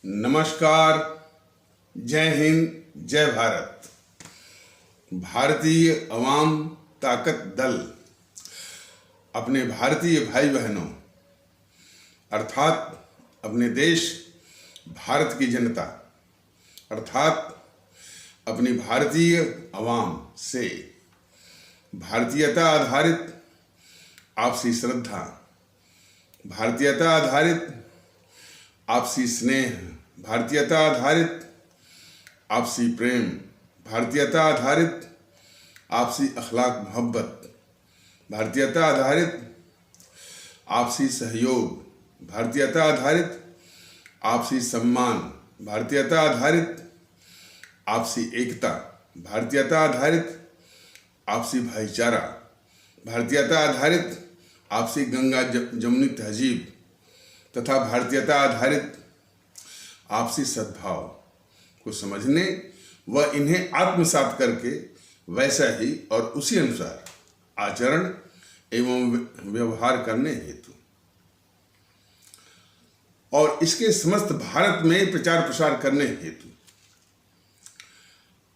नमस्कार, जय हिंद, जय भारत। भारतीय अवाम ताकत दल अपने भारतीय भाई बहनों अर्थात अपने देश भारत की जनता अर्थात अपनी भारतीय अवाम से भारतीयता आधारित आपसी श्रद्धा, भारतीयता आधारित आपसी स्नेह, भारतीयता आधारित आपसी प्रेम, भारतीयता आधारित आपसी अखलाक मोहब्बत, भारतीयता आधारित आपसी सहयोग, भारतीयता आधारित आपसी सम्मान, भारतीयता आधारित आपसी एकता, भारतीयता आधारित आपसी भाईचारा, भारतीयता आधारित आपसी गंगा जमुनी तहजीब तथा भारतीयता आधारित आपसी सद्भाव को समझने व इन्हें आत्मसात करके वैसा ही और उसी अनुसार आचरण एवं व्यवहार करने हेतु और इसके समस्त भारत में प्रचार प्रसार करने हेतु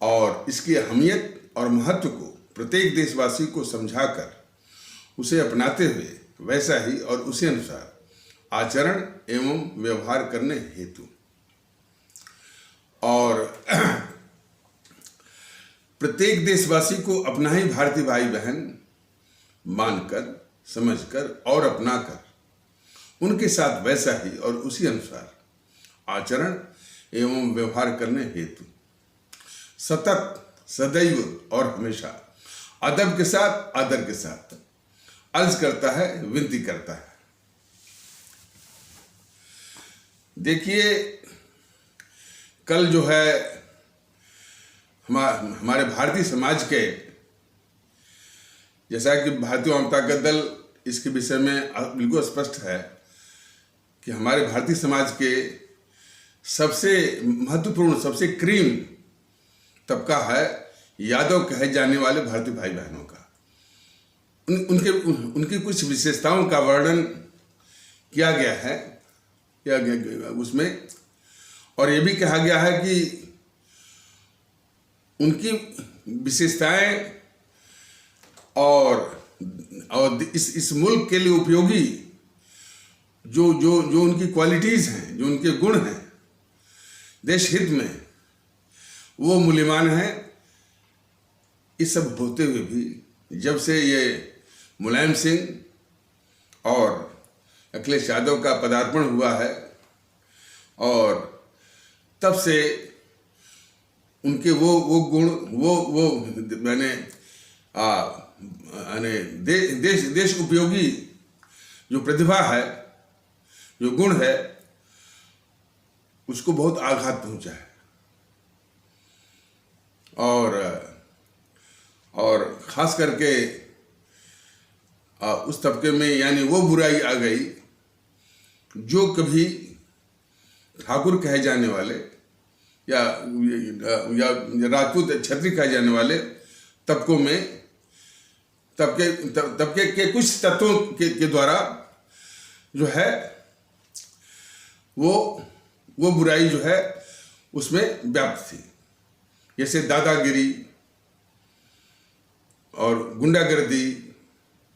और इसकी अहमियत और महत्व को प्रत्येक देशवासी को समझाकर उसे अपनाते हुए वैसा ही और उसी अनुसार आचरण एवं व्यवहार करने हेतु और प्रत्येक देशवासी को अपना ही भारतीय भाई बहन मानकर, समझकर और अपनाकर उनके साथ वैसा ही और उसी अनुसार आचरण एवं व्यवहार करने हेतु सतत, सदैव और हमेशा अदब के साथ, आदर के साथ अर्ज करता है, विनती करता है। देखिए, कल जो है हमारे भारतीय समाज के, जैसा कि भारतीय अवाम ताकत दल इसके विषय में बिल्कुल स्पष्ट है कि हमारे भारतीय समाज के सबसे महत्वपूर्ण, सबसे क्रीम तबका है यादव कहे जाने वाले भारतीय भाई बहनों का। उनकी कुछ विशेषताओं का वर्णन किया गया है उसमें, और ये भी कहा गया है कि उनकी विशेषताएं और इस मुल्क के लिए उपयोगी जो जो जो उनकी क्वालिटीज हैं, जो उनके गुण हैं देश हित में, वो मूल्यवान हैं। इस सब होते हुए भी जब से ये मुलायम सिंह और अखिलेश यादव का पदार्पण हुआ है और तब से उनके वो गुण, वो मैंने देश उपयोगी जो प्रतिभा है, जो गुण है, उसको बहुत आघात पहुंचा है। और खास करके उस तबके में यानी वो बुराई आ गई जो कभी ठाकुर कहे जाने वाले या राजपूत क्षत्रिय कहे जाने वाले तबकों में तबके के कुछ तत्वों के द्वारा जो है वो बुराई जो है उसमें व्याप्त थी, जैसे दादागिरी और गुंडागर्दी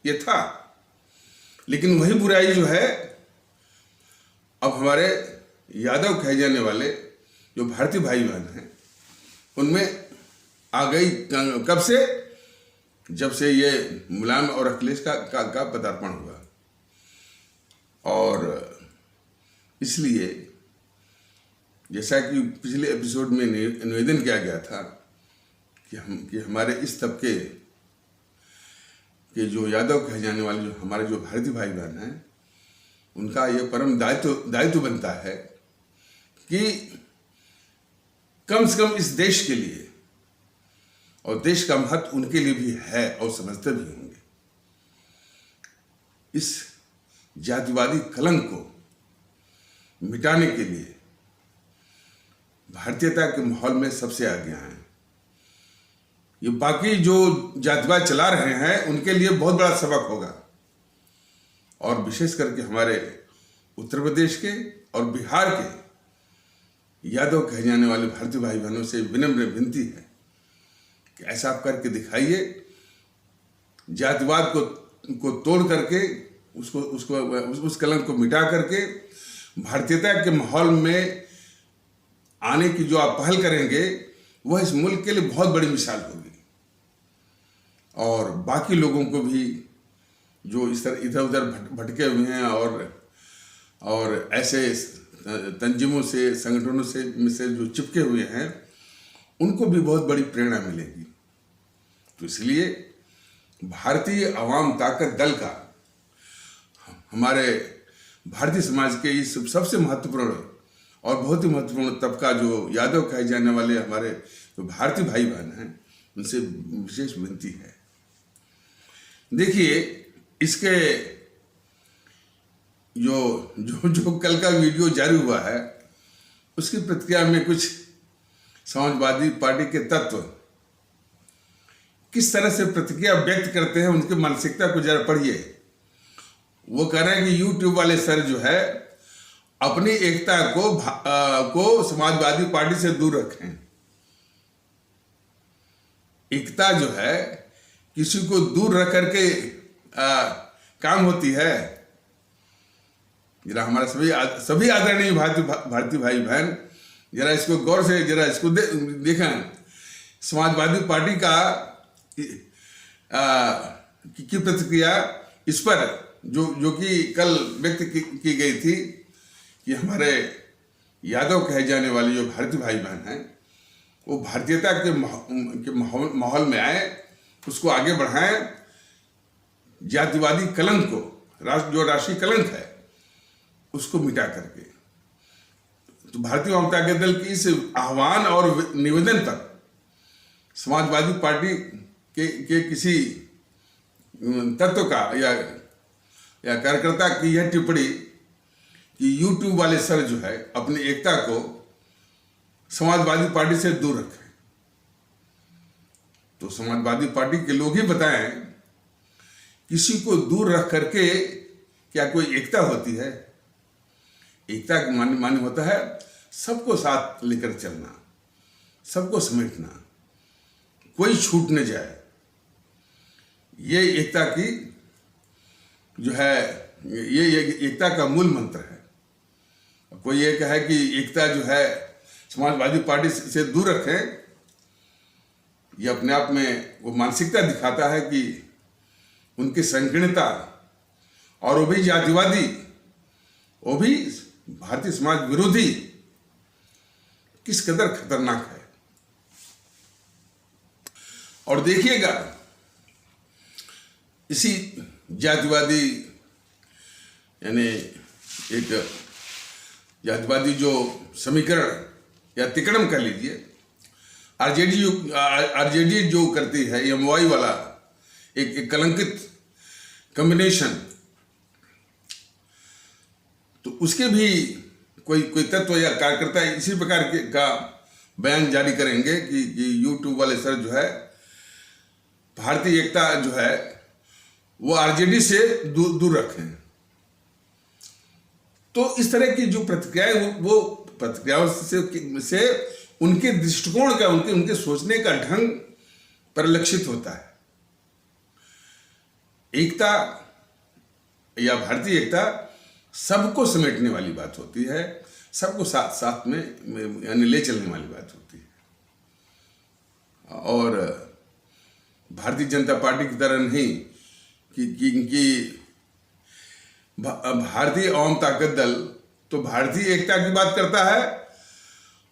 ये था। लेकिन वही बुराई जो है अब हमारे यादव कहे जाने वाले जो भारतीय भाई बहन हैं उनमें आ गई। कब से? जब से ये मुलायम और अखिलेश का पदार्पण हुआ। और इसलिए जैसा कि पिछले एपिसोड में निवेदन किया गया था कि हमारे इस तबके के जो यादव कहे जाने वाले जो हमारे जो भारतीय भाई बहन हैं उनका ये परम दायित्व बनता है कि कम से कम इस देश के लिए, और देश का महत्व उनके लिए भी है और समझते भी होंगे, इस जातिवादी कलंक को मिटाने के लिए भारतीयता के माहौल में सबसे आगे आए। ये बाकी जो जातिवाद चला रहे हैं उनके लिए बहुत बड़ा सबक होगा, और विशेष करके हमारे उत्तर प्रदेश के और बिहार के यादव कहे जाने वाले भारतीय भाई बहनों से विनम्र विनती है कि ऐसा आप करके दिखाइए, जातिवाद को तोड़ करके उस कलंक को मिटा करके भारतीयता के माहौल में आने की जो आप पहल करेंगे वह इस मुल्क के लिए बहुत बड़ी मिसाल होगी, और बाकी लोगों को भी जो इस तरह इधर उधर भटके हुए हैं और ऐसे तंजीमों से, संगठनों से जो चिपके हुए हैं, उनको भी बहुत बड़ी प्रेरणा मिलेगी। तो इसलिए भारतीय आवाम ताकत दल का, हमारे भारतीय समाज के इस सबसे महत्वपूर्ण और बहुत ही महत्वपूर्ण तबका जो यादव कहे जाने वाले हमारे जो भारतीय भाई बहन हैं, उनसे विशेष विनती है। देखिए, इसके जो कल का वीडियो जारी हुआ है, उसकी प्रतिक्रिया में कुछ समाजवादी पार्टी के तत्व किस तरह से प्रतिक्रिया व्यक्त करते हैं, उनकी मानसिकता को जरा पढ़िए। वो कह रहे हैं कि यूट्यूब वाले सर जो है अपनी एकता को समाजवादी पार्टी से दूर रखें। एकता जो है किसी को दूर रख करके काम होती है। जरा हमारा सभी आदरणीय भारतीय भाई बहन जरा इसको गौर से जरा इसको देखें। समाजवादी पार्टी की प्रतिक्रिया इस पर जो कि कल व्यक्त की गई थी कि हमारे यादव कहे जाने वाले जो भारतीय भाई बहन हैं, वो भारतीयता के माहौल में आए, उसको आगे बढ़ाएं, जातिवादी कलंक को, जो राष्ट्रीय कलंक है, उसको मिटा करके। तो भारतीय जनता दल की इस आह्वान और निवेदन पर समाजवादी पार्टी के किसी तत्व का या कार्यकर्ता की यह टिप्पणी कि यूट्यूब वाले सर जो है अपनी एकता को समाजवादी पार्टी से दूर रखें, तो समाजवादी पार्टी के लोग ही बताएं, किसी को दूर रख करके क्या कोई एकता होती है? एकता का मान्य होता है सबको साथ लेकर चलना, सबको समेटना, कोई छूट न जाए। ये एकता की जो है, ये एकता का मूल मंत्र है। कोई ये कहे कि एकता जो है समाजवादी पार्टी से दूर रखें, ये अपने आप में वो मानसिकता दिखाता है कि उनकी संकीर्णता, और वो भी जातिवादी, वो भी भारतीय समाज विरोधी किस कदर खतरनाक है। और देखिएगा, इसी जातिवादी यानी एक जातिवादी जो समीकरण या तिकड़म कह लीजिए, आरजेडी जो करती है, एमवाई वाला एक कलंकित कॉम्बिनेशन, तो उसके भी कोई तत्व या कार्यकर्ता इसी प्रकार का बयान जारी करेंगे कि यूट्यूब वाले सर जो है भारतीय एकता जो है वो आरजेडी से दूर रखें। तो इस तरह की जो प्रतिक्रियाएं, वो प्रतिक्रियाओं से उनके दृष्टिकोण का, उनके सोचने का ढंग परिलक्षित होता है। एकता या भारतीय एकता सबको समेटने वाली बात होती है, सबको साथ में यानी ले चलने वाली बात होती है। और भारतीय जनता पार्टी की तरह नहीं कि भारतीय आवाम ताकत दल तो भारतीय एकता की बात करता है,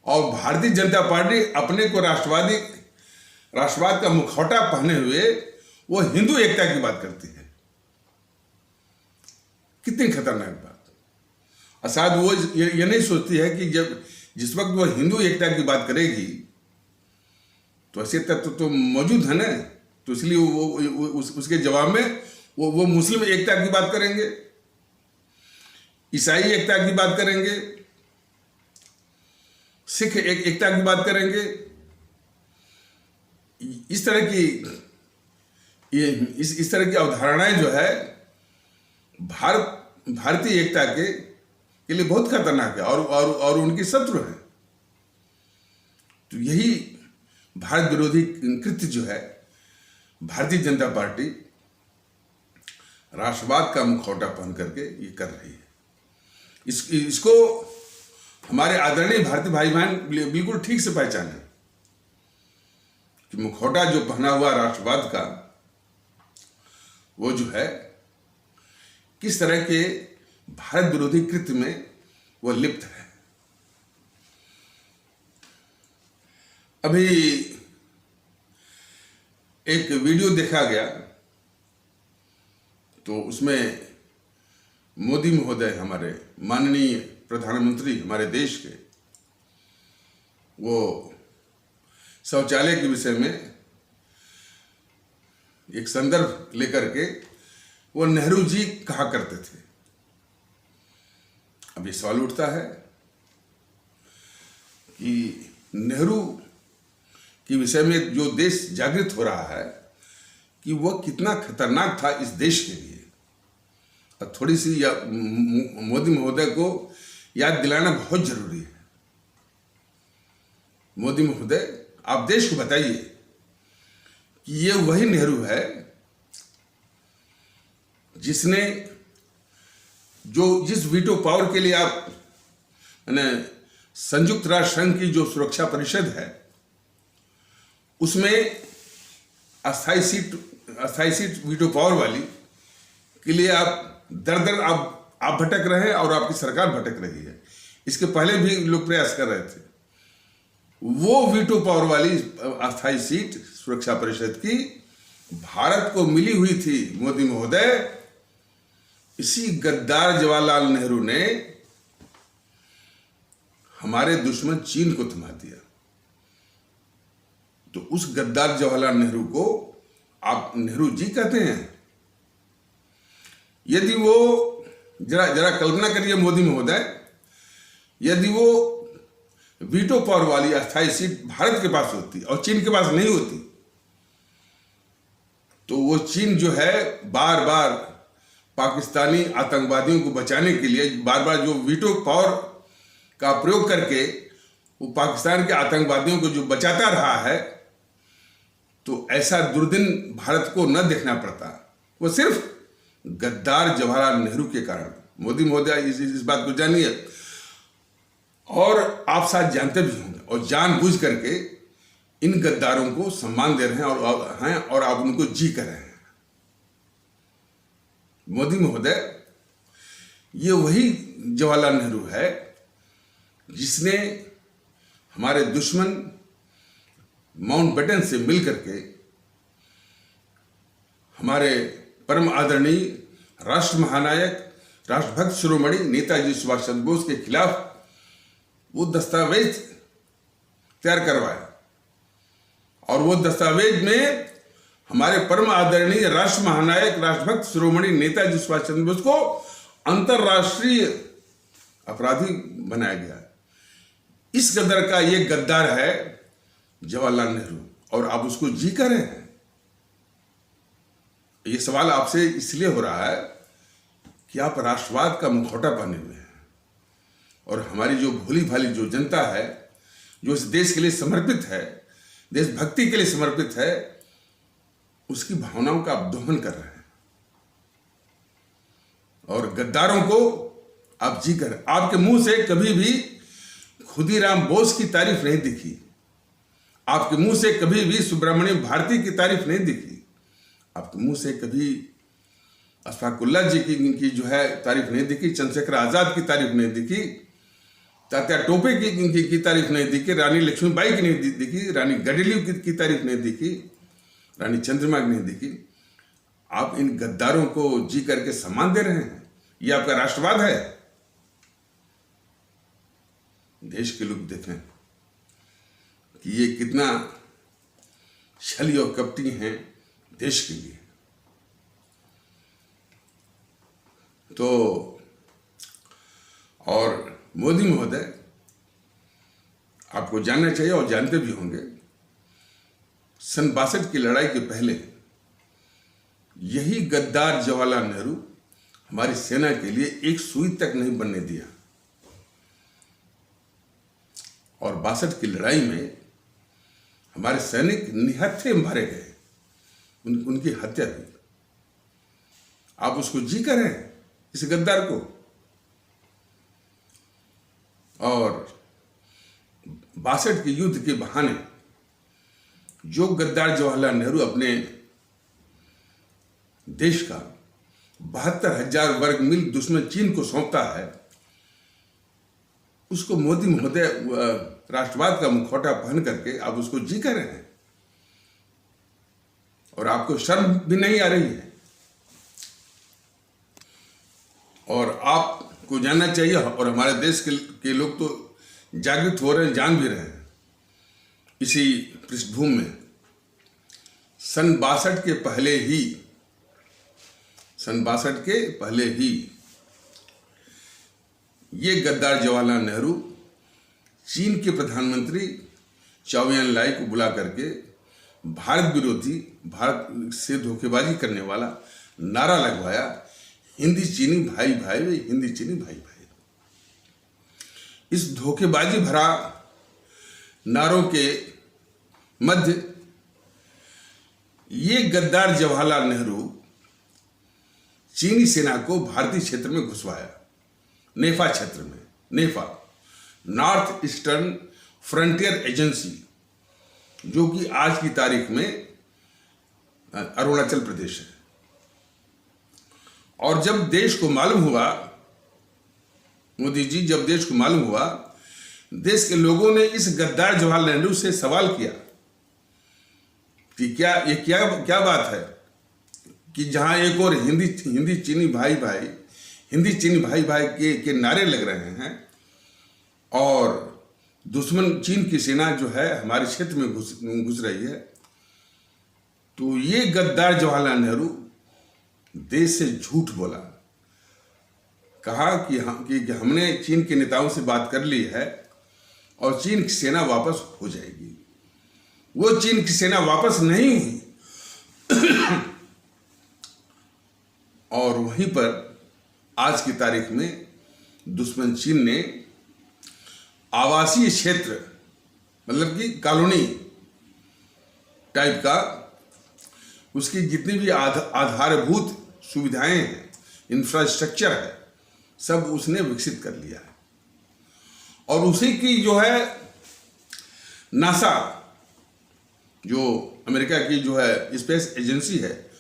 और भारतीय जनता पार्टी अपने को राष्ट्रवाद का मुखौटा पहने हुए वो हिंदू एकता की बात करती है। कितनी खतरनाक बात। और शायद वो ये नहीं सोचती है कि जिस वक्त वो हिंदू एकता की बात करेगी तो ऐसे तत्व तो मौजूद है ना, तो इसलिए वो उसके जवाब में वो मुस्लिम एकता की बात करेंगे, ईसाई एकता की बात करेंगे, सिख एकता की बात करेंगे। इस तरह की अवधारणाएं जो है भारतीय एकता के लिए बहुत खतरनाक है और उनकी शत्रु है। तो यही भारत विरोधी कृत्य जो है भारतीय जनता पार्टी राष्ट्रवाद का मुखौटा पहन करके ये कर रही है। इसको हमारे आदरणीय भारतीय भाई बहन बिल्कुल ठीक से पहचाने कि मुखौटा जो पहना हुआ राष्ट्रवाद का, वो जो है किस तरह के भारत विरोधी कृत्य में वो लिप्त है। अभी एक वीडियो देखा गया तो उसमें मोदी महोदय, हमारे माननीय प्रधानमंत्री हमारे देश के, वो शौचालय के विषय में एक संदर्भ लेकर के वो नेहरू जी कहा करते थे। अब ये सवाल उठता है कि नेहरू के विषय में जो देश जागृत हो रहा है कि वह कितना खतरनाक था इस देश के लिए, और थोड़ी सी मोदी महोदय को याद दिलाना बहुत जरूरी है। मोदी महोदय, आप देश को बताइए कि ये वही नेहरू है जिसने जिस वीटो पावर के लिए आप संयुक्त राष्ट्र संघ की जो सुरक्षा परिषद है उसमें अस्थाई सीट वीटो पावर वाली के लिए आप दर आप भटक रहे हैं और आपकी सरकार भटक रही है। इसके पहले भी लोग प्रयास कर रहे थे। वो वीटो पावर वाली अस्थाई सीट सुरक्षा परिषद की भारत को मिली हुई थी मोदी महोदय, इसी गद्दार जवाहरलाल नेहरू ने हमारे दुश्मन चीन को थमा दिया। तो उस गद्दार जवाहरलाल नेहरू को आप नेहरू जी कहते हैं। यदि वो जरा कल्पना करिए मोदी महोदय, यदि वो वीटो पावर वाली अस्थाई सीट भारत के पास होती और चीन के पास नहीं होती, तो वो चीन जो है बार बार पाकिस्तानी आतंकवादियों को बचाने के लिए बार बार जो वीटो पावर का प्रयोग करके वो पाकिस्तान के आतंकवादियों को जो बचाता रहा है, तो ऐसा दुर्दिन भारत को न देखना पड़ता। वो सिर्फ गद्दार जवाहरलाल नेहरू के कारण। मोदी महोदय इस बात को जानिए, और आप शायद जानते भी होंगे, और जानबूझ करके इन गद्दारों को सम्मान दे रहे हैं और आप उनको जी कर रहे हैं। मोदी महोदय, ये वही जवाहरलाल नेहरू है जिसने हमारे दुश्मन माउंटबेटन से मिलकर के हमारे परम आदरणीय राष्ट्र महानायक, राष्ट्रभक्त शिरोमणि नेताजी सुभाष चंद्र बोस के खिलाफ वो दस्तावेज तैयार करवाया, और वो दस्तावेज में हमारे परम आदरणीय राष्ट्र महानायक, राष्ट्रभक्त शिरोमणि नेताजी सुभाष चंद्र बोस को अंतरराष्ट्रीय अपराधी बनाया गया। इस कदर का ये गद्दार है जवाहरलाल नेहरू, और आप उसको जी कर रहे हैं। ये सवाल आपसे इसलिए हो रहा है कि आप राष्ट्रवाद का मुखौटा पहने हुए हैं, और हमारी जो भोली भाली जो जनता है, जो इस देश के लिए समर्पित है, देशभक्ति के लिए समर्पित है, उसकी भावनाओं का आप दोहन कर रहे हैं, और गद्दारों को आप जी कर। आपके मुंह से कभी भी खुदीराम बोस की तारीफ नहीं दिखी, आपके मुंह से कभी भी सुब्रमण्यम भारती की तारीफ नहीं दिखी, आपके मुंह से कभी अशफाकुल्लाह जी की जो है तारीफ नहीं दिखी, चंद्रशेखर आजाद की तारीफ नहीं दिखी, तात्या टोपे की तारीफ नहीं दिखी, रानी लक्ष्मीबाई की नहीं दिखी, रानी गडलियू की तारीफ नहीं दिखी, रानी चंद्रमा की नहीं दिखी। आप इन गद्दारों को जी करके सम्मान दे रहे हैं। ये आपका राष्ट्रवाद है? देश के लोग देखें कि ये कितना छली और कपटी हैं देश के लिए। तो और मोदी महोदय, आपको जानना चाहिए और जानते भी होंगे, सन 62 की लड़ाई के पहले यही गद्दार जवाहरलाल नेहरू हमारी सेना के लिए एक सुई तक नहीं बनने दिया, और 62 की लड़ाई में हमारे सैनिक निहत्थे मारे गए, उनकी हत्या हुई। आप उसको जी कर रहे हैं, इस गद्दार को। और 62 के युद्ध के बहाने जो गद्दार जवाहरलाल नेहरू अपने देश का 72,000 वर्ग मील दुश्मन चीन को सौंपता है, उसको मोदी महोदय राष्ट्रवाद का मुखौटा पहन करके आप उसको जी कर रहे हैं, और आपको शर्म भी नहीं आ रही है। और आपको जानना चाहिए, और हमारे देश के लोग तो जागृत हो रहे हैं, जान भी रहे हैं। इसी पृष्ठभूमि में सन 62 के पहले ही ये गद्दार जवाहरलाल नेहरू चीन के प्रधानमंत्री चाओ एन लाई को बुला करके भारत विरोधी, भारत से धोखेबाजी करने वाला नारा लगवाया, हिंदी चीनी भाई भाई, हिंदी चीनी भाई भाई। इस धोखेबाजी भरा नारों के मध्य ये गद्दार जवाहरलाल नेहरू चीनी सेना को भारतीय क्षेत्र में घुसवाया, नेफा क्षेत्र में। नेफा नॉर्थ ईस्टर्न फ्रंटियर एजेंसी, जो कि आज की तारीख में अरुणाचल प्रदेश है। और जब देश को मालूम हुआ, मोदी जी, जब देश को मालूम हुआ, देश के लोगों ने इस गद्दार जवाहरलाल नेहरू से सवाल किया कि क्या बात है कि जहां एक और हिंदी चीनी भाई भाई, हिंदी चीनी भाई भाई के नारे लग रहे हैं, और दुश्मन चीन की सेना जो है हमारे क्षेत्र में घुस रही है। तो ये गद्दार जवाहरलाल नेहरू देश से झूठ बोला, कहा कि हमने चीन के नेताओं से बात कर ली है और चीन की सेना वापस हो जाएगी। वो चीन की सेना वापस नहीं हुई। और वहीं पर आज की तारीख में दुश्मन चीन ने आवासीय क्षेत्र, मतलब कि कॉलोनी टाइप का, उसकी जितनी भी आधारभूत सुविधाएं हैं, इंफ्रास्ट्रक्चर है, सब उसने विकसित कर लिया है। और उसी की जो है नासा, जो अमेरिका की जो है स्पेस एजेंसी है,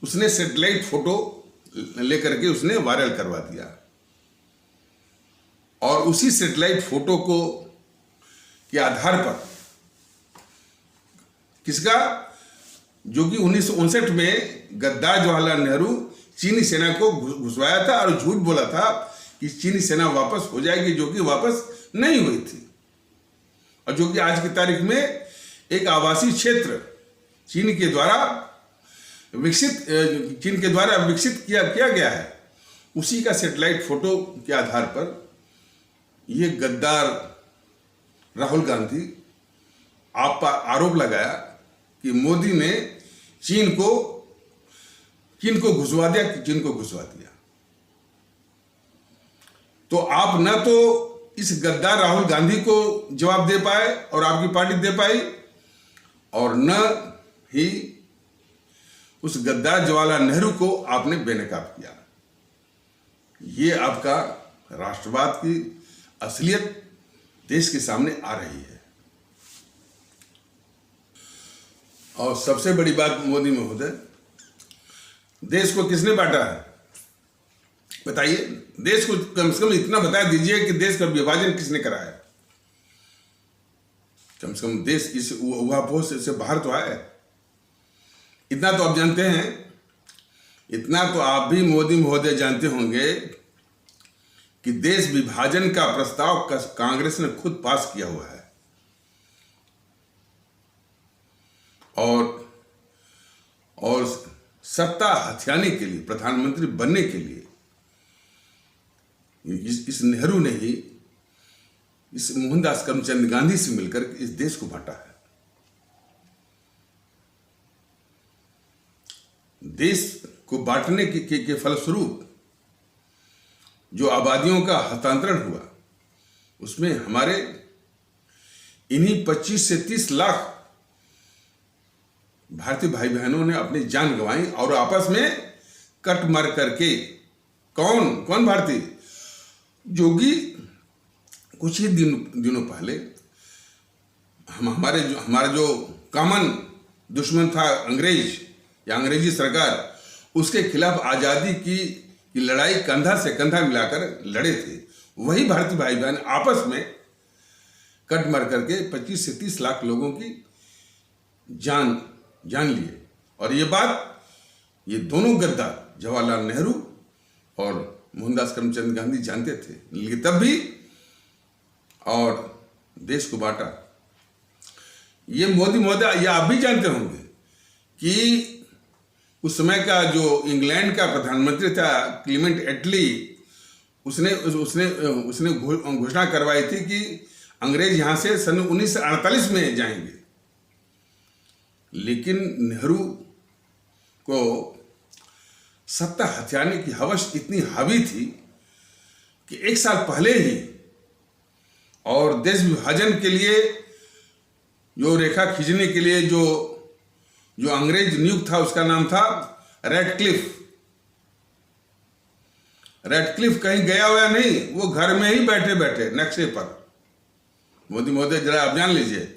उसने सैटेलाइट फोटो लेकर के उसने वायरल करवा दिया। और उसी सैटेलाइट फोटो को के आधार पर किसका, जो कि 1959 में गद्दार जवाहरलाल नेहरू चीनी सेना को घुसवाया था और झूठ बोला था कि चीनी सेना वापस हो जाएगी, जो कि वापस नहीं हुई थी। और जो कि आज की तारीख में एक आवासीय क्षेत्र चीन के द्वारा विकसित किया गया है। उसी का सैटेलाइट फोटो के आधार पर ये गद्दार राहुल गांधी आप पर आरोप लगाया कि मोदी ने चीन को घुसवा दिया। तो आप न तो इस गद्दार राहुल गांधी को जवाब दे पाए और आपकी पार्टी दे पाई, और न ही उस गद्दार जवाहरलाल नेहरू को आपने बेनकाब किया। ये आपका राष्ट्रवाद की असलियत देश के सामने आ रही है। और सबसे बड़ी बात, मोदी महोदय, देश को किसने बांटा है बताइए? देश को कम से कम इतना बता दीजिए कि देश का विभाजन किसने करा है। कम से कम देश इस ऊहापोह से बाहर तो आए। इतना तो आप जानते हैं, इतना तो आप भी मोदी महोदय जानते होंगे कि देश विभाजन का प्रस्ताव कांग्रेस ने खुद पास किया हुआ है। और सत्ता हथियाने के लिए, प्रधानमंत्री बनने के लिए इस नेहरू ने ही इस मोहनदास करमचंद गांधी से मिलकर इस देश को बांटा है। देश को बांटने के फलस्वरूप जो आबादियों का हस्तांतरण हुआ, उसमें हमारे इन्हीं 25 से 30 लाख भारतीय भाई बहनों ने अपनी जान गंवाई और आपस में कट मर करके। कौन कौन भारतीय? जोगी कुछ ही दिनों पहले हमारा जो कॉमन दुश्मन था अंग्रेज या अंग्रेजी सरकार, उसके खिलाफ आज़ादी की लड़ाई कंधा से कंधा मिलाकर लड़े थे। वही भारतीय भाई बहन आपस में कट मर करके 25 से 30 लाख लोगों की जान लिए। और ये दोनों गद्दार जवाहरलाल नेहरू और मोहनदास करमचंद गांधी जानते थे, लेकिन तब भी और देश को बांटा। ये मोदी महोदय, ये आप भी जानते होंगे कि उस समय का जो इंग्लैंड का प्रधानमंत्री था क्लीमेंट एटली, उसने घोषणा करवाई थी कि अंग्रेज यहां से सन 1948 में जाएंगे। लेकिन नेहरू को सत्ता हथियाने की हवस इतनी हावी थी कि 1 साल पहले ही और देश विभाजन के लिए जो रेखा खींचने के लिए जो अंग्रेज नियुक्त था, उसका नाम था रेडक्लिफ। रेडक्लिफ कहीं गया हुआ नहीं, वो घर में ही बैठे बैठे नक्शे पर। मोदी महोदय जरा आप जान लीजिए,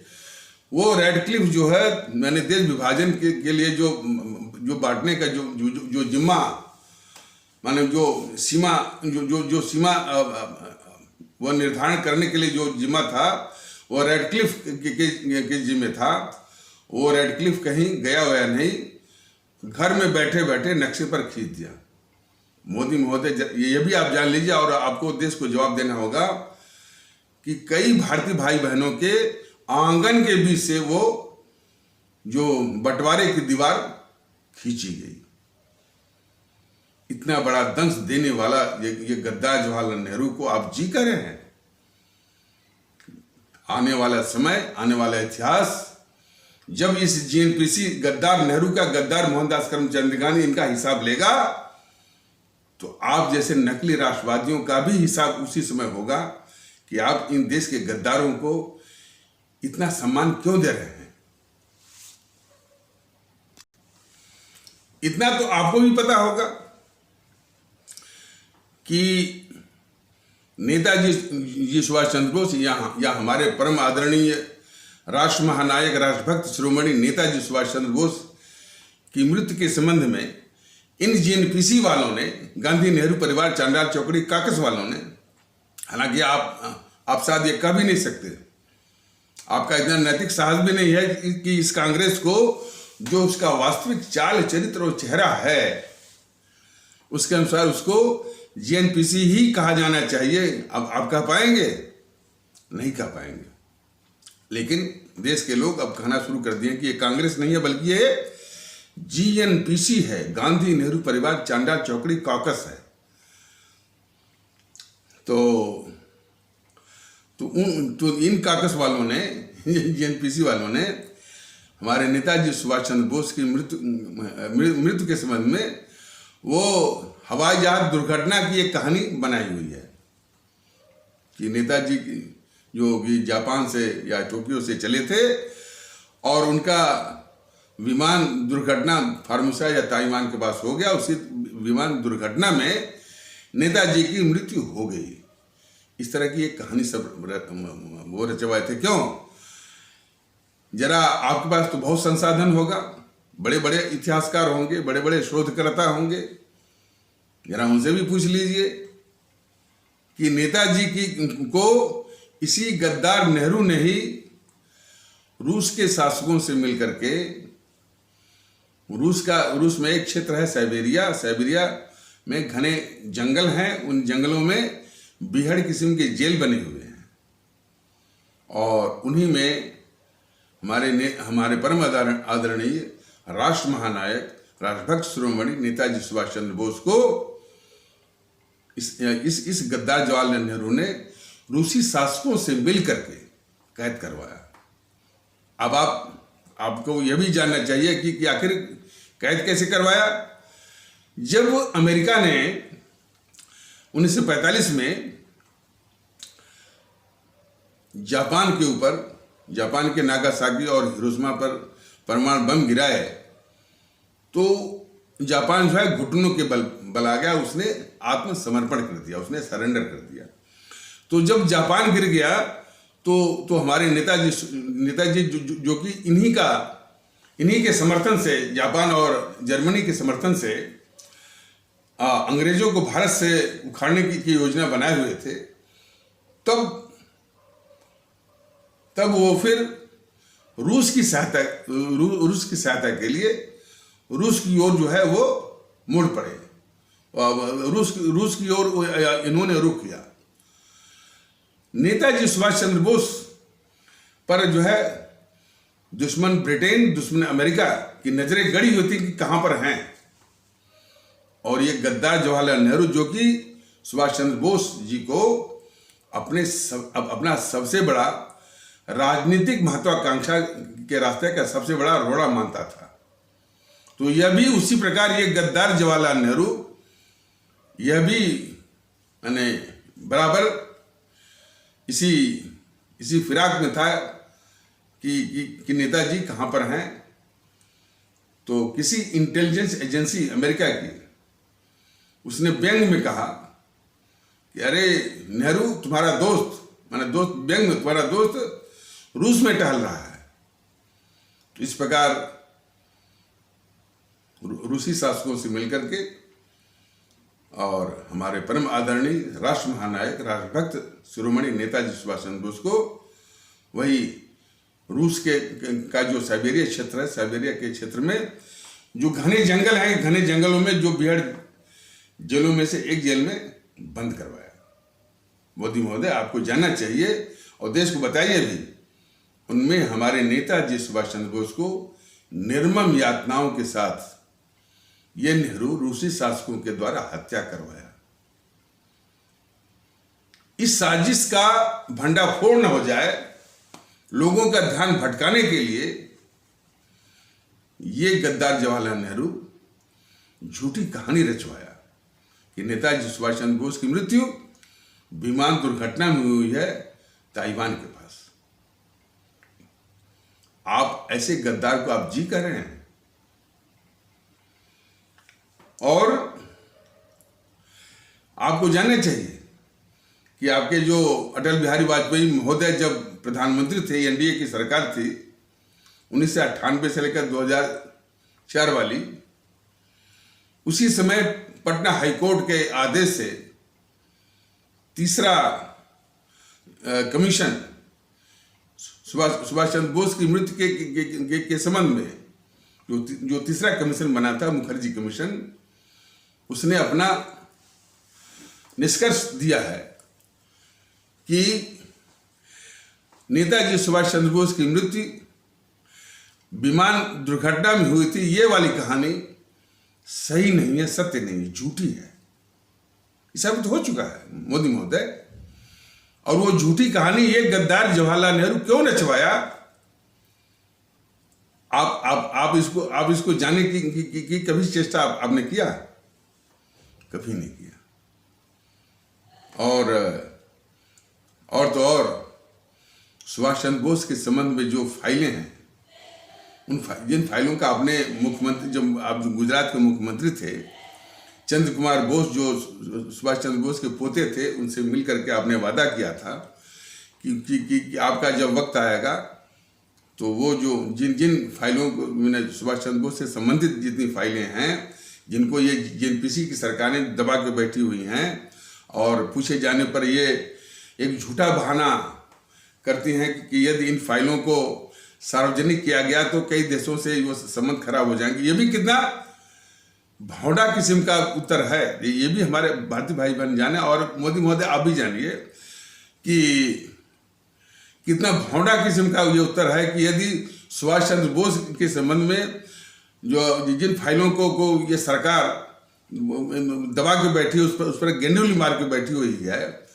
वो रेडक्लिफ जो है, मैंने देश विभाजन के लिए जो बांटने का जो जिम्मा, माने जो सीमा वो निर्धारण करने के लिए जो जिम्मा था, वो रेडक्लिफ के जिम्मे था। वो रेडक्लिफ कहीं गया हुआ नहीं, घर में बैठे बैठे नक्शे पर खींच दिया। मोदी महोदय ये भी आप जान लीजिए, और आपको देश को जवाब देना होगा कि कई भारतीय भाई बहनों के आंगन के बीच से वो जो बंटवारे की दीवार खींची गई। इतना बड़ा दंश देने वाला ये गद्दार जवाहरलाल नेहरू को आप जी कर रहे हैं। आने वाला समय, आने वाला इतिहास, जब इस जीएनपीसी गद्दार नेहरू का गद्दार मोहनदास करमचंद गांधी इनका हिसाब लेगा, तो आप जैसे नकली राष्ट्रवादियों का भी हिसाब उसी समय होगा कि आप इन देश के गद्दारों को इतना सम्मान क्यों दे रहे हैं। इतना तो आपको भी पता होगा कि नेताजी सुभाष चंद्र बोस या हमारे परम आदरणीय राष्ट्र महानायक राष्ट्रभक्त शिरोमणि नेताजी सुभाष चंद्र बोस की मृत्यु के संबंध में इन जीएनपीसी वालों ने, गांधी नेहरू परिवार चांडाल चौकड़ी काकस वालों ने, हालांकि आप शायद ये कह भी नहीं सकते, आपका इतना नैतिक साहस भी नहीं है कि इस कांग्रेस को जो उसका वास्तविक चाल चरित्र और चेहरा है उसके अनुसार उसको जीएनपीसी ही कहा जाना चाहिए। अब आप कह पाएंगे? नहीं कह पाएंगे। लेकिन देश के लोग अब कहना शुरू कर दिए कि ये कांग्रेस नहीं है, बल्कि ये जीएनपीसी है, गांधी नेहरू परिवार चांडाल चौकड़ी कॉकस है। तो इन कॉकस वालों ने, जीएनपीसी वालों ने हमारे नेताजी सुभाष चंद्र बोस की मृत्यु के संबंध में वो हवाई जहाज दुर्घटना की एक कहानी बनाई हुई है कि नेताजी जो कि जापान से या टोक्यो से चले थे और उनका विमान दुर्घटना फार्मोसा या ताइवान के पास हो गया। उसी विमान दुर्घटना में नेताजी की मृत्यु हो गई। इस तरह की एक कहानी सब वो रचवाए थे। क्यों? जरा आपके पास तो बहुत संसाधन होगा, बड़े बड़े इतिहासकार होंगे, बड़े बड़े शोधकर्ता होंगे, जरा उनसे भी पूछ लीजिए कि नेताजी को इसी गद्दार नेहरू ने ही रूस के शासकों से मिलकर के, रूस में एक क्षेत्र है साइबेरिया में घने जंगल हैं, उन जंगलों में बीहड़ किस्म के जेल बने हुए हैं और उन्हीं में हमारे परम आदरणीय राष्ट्र महानायक राष्ट्रभक्त शिरोमणि नेताजी सुभाष चंद्र बोस को इस गद्दार जवाहरलाल नेहरू ने रूसी शासकों से मिल करके कैद करवाया। अब आपको यह भी जानना चाहिए कि आखिर कैद कैसे करवाया। जब अमेरिका ने 1945 में जापान के नागासाकी और हिरोशिमा पर परमाणु बम गिराए तो जापान जो है घुटनों के बल आ गया, उसने आत्मसमर्पण कर दिया, उसने सरेंडर कर दिया। तो जब जापान गिर गया तो हमारे नेताजी जो कि इन्हीं के समर्थन से, जापान और जर्मनी के समर्थन से अंग्रेजों को भारत से उखाड़ने की योजना बनाए हुए थे, तब वो फिर रूस की सहायता के लिए रूस की ओर जो है वो मुड़ पड़े। रूस की ओर इन्होंने रुख किया। नेताजी सुभाष चंद्र बोस पर जो है दुश्मन ब्रिटेन, दुश्मन अमेरिका की नजरें गड़ी हुई थी कि कहां पर हैं, और ये गद्दार जवाहरलाल नेहरू जो कि सुभाष चंद्र बोस जी को अपना सबसे बड़ा राजनीतिक महत्वाकांक्षा के रास्ते का सबसे बड़ा रोड़ा मानता था, तो यह भी उसी प्रकार ये गद्दार जवाहरलाल नेहरू यह भी यानी बराबर इसी फिराक में था कि नेताजी कहाँ पर हैं। तो किसी इंटेलिजेंस एजेंसी अमेरिका की उसने व्यंग में कहा कि अरे नेहरू, तुम्हारा दोस्त, माने दोस्त व्यंग में, तुम्हारा दोस्त रूस में टहल रहा है। तो इस प्रकार रूसी शासकों से मिलकर के और हमारे परम आदरणीय राष्ट्र महानायक, राष्ट्रभक्त शिरोमणि नेताजी सुभाष चंद्र बोस को वही रूस का जो साइबेरिया क्षेत्र है, साइबेरिया के क्षेत्र में जो घने जंगल हैं, घने जंगलों में जो बेहद जेलों में से एक जेल में बंद करवाया। मोदी महोदय, आपको जानना चाहिए और देश को बताइए भी, उनमें हमारे नेताजी सुभाष चंद्र बोस को निर्मम यातनाओं के साथ ये नेहरू रूसी शासकों के द्वारा हत्या करवाया। इस साजिश का भंडाफोड़ न हो जाए, लोगों का ध्यान भटकाने के लिए ये गद्दार जवाहरलाल नेहरू झूठी कहानी रचवाया कि नेताजी सुभाष चंद्र बोस की मृत्यु विमान दुर्घटना में हुई है ताइवान के पास। आप ऐसे गद्दार को आप जी कह रहे हैं। और आपको जानना चाहिए कि आपके जो अटल बिहारी वाजपेयी महोदय जब प्रधानमंत्री थे, एनडीए की सरकार थी 1998 से लेकर 2004 वाली, उसी समय पटना हाईकोर्ट के आदेश से तीसरा कमीशन सुभाष चंद्र बोस की मृत्यु के संबंध में जो तीसरा कमीशन बना था, मुखर्जी कमीशन, उसने अपना निष्कर्ष दिया है कि नेताजी सुभाष चंद्र बोस की मृत्यु विमान दुर्घटना में हुई थी, ये वाली कहानी सही नहीं है, सत्य नहीं है, झूठी है। साबित हो चुका है मोदी महोदय। और वो झूठी कहानी ये गद्दार जवाहरलाल नेहरू क्यों नचवाया, आप इसको जानने की कभी चेष्टा आपने किया? कभी नहीं किया। और सुभाष चंद्र बोस के संबंध में जो फाइलें हैं, जिन फाइलों का आपने मुख्यमंत्री, जब आप गुजरात के मुख्यमंत्री थे, चंद्र कुमार बोस जो सुभाष चंद्र बोस के पोते थे, उनसे मिलकर के आपने वादा किया था कि आपका जब वक्त आएगा तो वो जो जिन फाइलों को, मैंने सुभाष चंद्र बोस से संबंधित जितनी फाइलें हैं, जिनको ये जेएनपीसी की सरकारें दबा के बैठी हुई हैं और पूछे जाने पर ये एक झूठा बहाना करती हैं कि यदि इन फाइलों को सार्वजनिक किया गया तो कई देशों से वो संबंध खराब हो जाएंगे। ये भी कितना भौंडा किस्म का उत्तर है, ये भी हमारे भारतीय भाई बहन जाने, और मोदी महोदय आप भी जानिए कि कितना भौंडा किस्म का ये उत्तर है कि यदि सुभाष चंद्र बोस के संबंध में जो जिन फाइलों को ये सरकार दबा के बैठी है, उस पर गेंडुली मार के बैठी हुई है,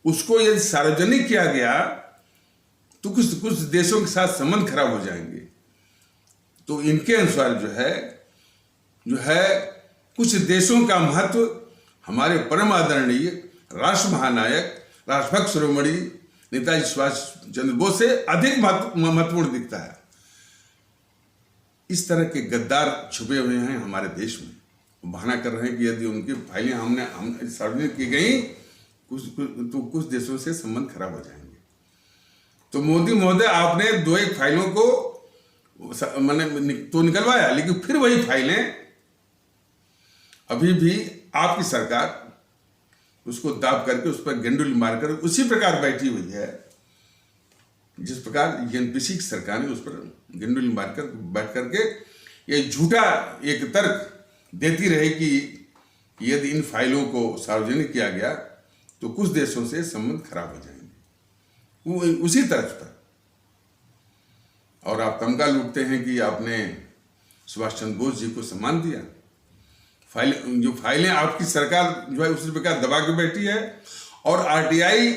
उसको यदि सार्वजनिक किया गया तो कुछ देशों के साथ संबंध खराब हो जाएंगे। तो इनके अनुसार जो है कुछ देशों का महत्व हमारे परम आदरणीय राष्ट्र महानायक, राष्ट्रभक्त शिरोमणि नेताजी सुभाष चंद्र बोस से अधिक महत्वपूर्ण दिखता है। इस तरह के गद्दार छुपे हुए हैं हमारे देश में। बहाना कर रहे हैं कि यदि उनकी फाइलें हम सार्वजनिक की गई तो कुछ देशों से संबंध खराब हो जाएंगे। तो मोदी महोदय, आपने 2-1 फाइलों को मैंने तो निकलवाया, लेकिन फिर वही फाइलें अभी भी आपकी सरकार उसको दाब करके उस पर गेंडुली मारकर उसी प्रकार बैठी हुई है जिस प्रकार एनपीसी की सरकार ने उस पर गेंडुली मारकर बैठ करके ये झूठा एक तर्क देती रहे कि यदि इन फाइलों को सार्वजनिक किया गया तो कुछ देशों से संबंध खराब हो जाएंगे, वो उसी तर्ज पर। और आप तमगा लूटते हैं कि आपने सुभाष चंद्र बोस जी को सम्मान दिया। जो फाइलें आपकी सरकार जो है उसी प्रकार दबा के बैठी है, और आरटीआई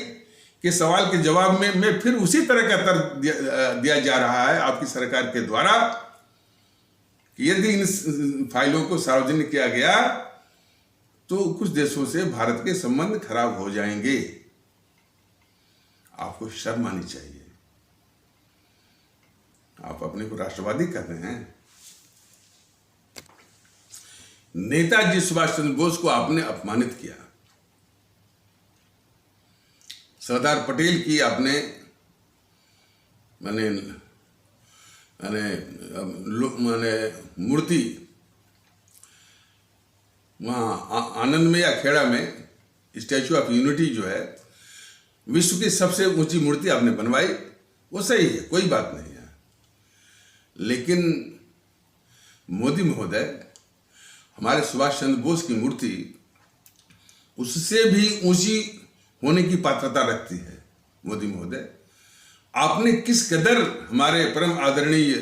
के सवाल के जवाब में फिर उसी तरह का तर्क दिया जा रहा है आपकी सरकार के द्वारा कि यदि इन फाइलों को सार्वजनिक किया गया तो कुछ देशों से भारत के संबंध खराब हो जाएंगे। आपको शर्म आनी चाहिए। आप अपने को राष्ट्रवादी कहते हैं। नेताजी सुभाष चंद्र बोस को आपने अपमानित किया, सरदार पटेल की आपने माने मूर्ति वहाँ आनंद में या खेड़ा में स्टैचू ऑफ यूनिटी जो है विश्व की सबसे ऊंची मूर्ति आपने बनवाई, वो सही है, कोई बात नहीं है। लेकिन मोदी महोदय, हमारे सुभाष चंद्र बोस की मूर्ति उससे भी ऊंची होने की पात्रता रखती है। मोदी महोदय, आपने किस कदर हमारे परम आदरणीय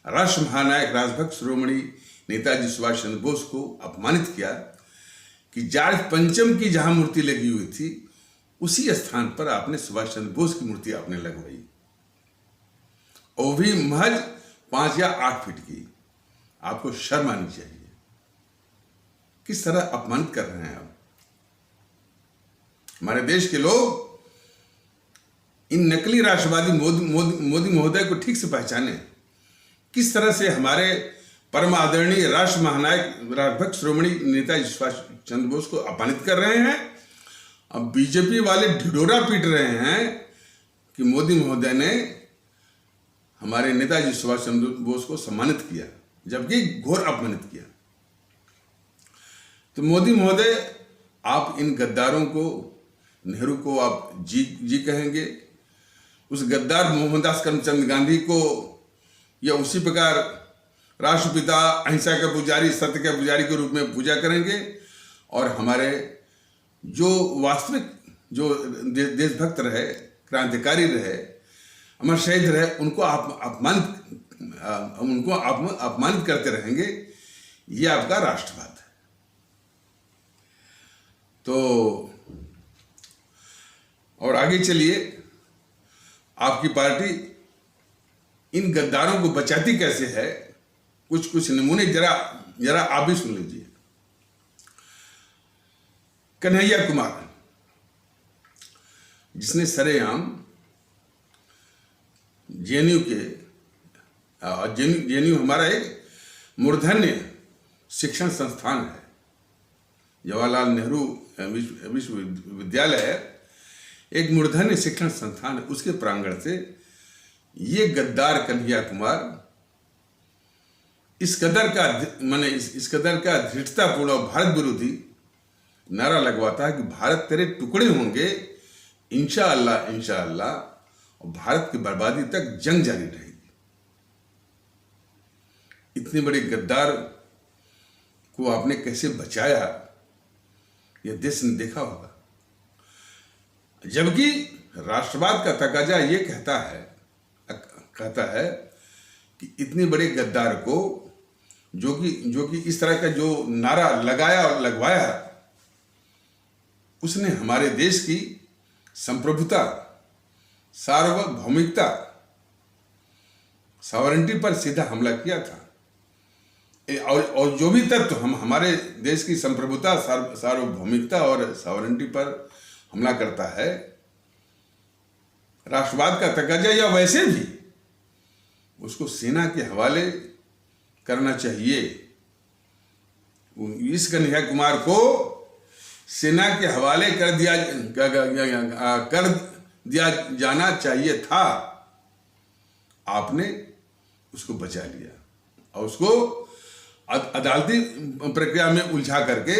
राष्ट्र महानायक राजभक्त शिरोमणि नेताजी सुभाष चंद्र बोस को अपमानित किया कि जॉर्ज पंचम की जहां मूर्ति लगी हुई थी उसी स्थान पर आपने सुभाष चंद्र बोस की मूर्ति आपने लगवाई, और भी महज 5 या 8 फीट की। आपको शर्म आनी चाहिए। किस तरह अपमानित कर रहे हैं आप। हमारे देश के लोग इन नकली राष्ट्रवादी मोदी महोदय को ठीक से पहचाने। किस तरह से हमारे परम आदरणीय राष्ट्र महानायक राजभक्त शिरोमणि नेताजी सुभाष चंद्र बोस को अपमानित कर रहे हैं। अब बीजेपी वाले ढिढोरा पीट रहे हैं कि मोदी महोदय ने हमारे नेताजी सुभाष चंद्र बोस को सम्मानित किया, जबकि घोर अपमानित किया। तो मोदी महोदय, आप इन गद्दारों को, नेहरू को आप जी कहेंगे, उस गद्दार मोहनदास करमचंद गांधी को या उसी प्रकार राष्ट्रपिता, अहिंसा का पुजारी, सत्य का पुजारी के रूप में पूजा करेंगे, और हमारे जो वास्तविक जो देशभक्त रहे, क्रांतिकारी रहे, अमर शहीद रहे, उनको अपमानित करते रहेंगे। ये आपका राष्ट्रवाद है। तो और आगे चलिए, आपकी पार्टी इन गद्दारों को बचाती कैसे है, कुछ नमूने जरा आप भी सुन लीजिए। कन्हैया कुमार, जिसने सरेआम जेएनयू के जेएनयू हमारा एक मूर्धन्य शिक्षण संस्थान है, जवाहरलाल नेहरू विश्वविद्यालय है, एक मूर्धन्य शिक्षण संस्थान है। उसके प्रांगण से ये गद्दार कन्हैया कुमार इस कदर का धृष्टतापूर्ण और भारत विरोधी नारा लगवाता है कि भारत तेरे टुकड़े होंगे इंशाअल्लाह इंशाअल्लाह, और भारत की बर्बादी तक जंग जारी रहेगी। इतने बड़े गद्दार को आपने कैसे बचाया, यह देश ने देखा होगा। जबकि राष्ट्रवाद का तकाजा ये कहता है कि इतने बड़े गद्दार को जो कि इस तरह का जो नारा लगाया और लगवाया, उसने हमारे देश की संप्रभुता, सार्वभौमिकता, सॉवरेंटी पर सीधा हमला किया था। और जो भी तत्व हमारे देश की संप्रभुता, सार्वभौमिकता और सॉवरेंटी पर हमला करता है, राष्ट्रवाद का तकाजा या वैसे भी उसको सेना के हवाले करना चाहिए। इस कन्हैया कुमार को सेना के हवाले कर दिया जाना चाहिए था। आपने उसको बचा लिया और उसको अदालती प्रक्रिया में उलझा करके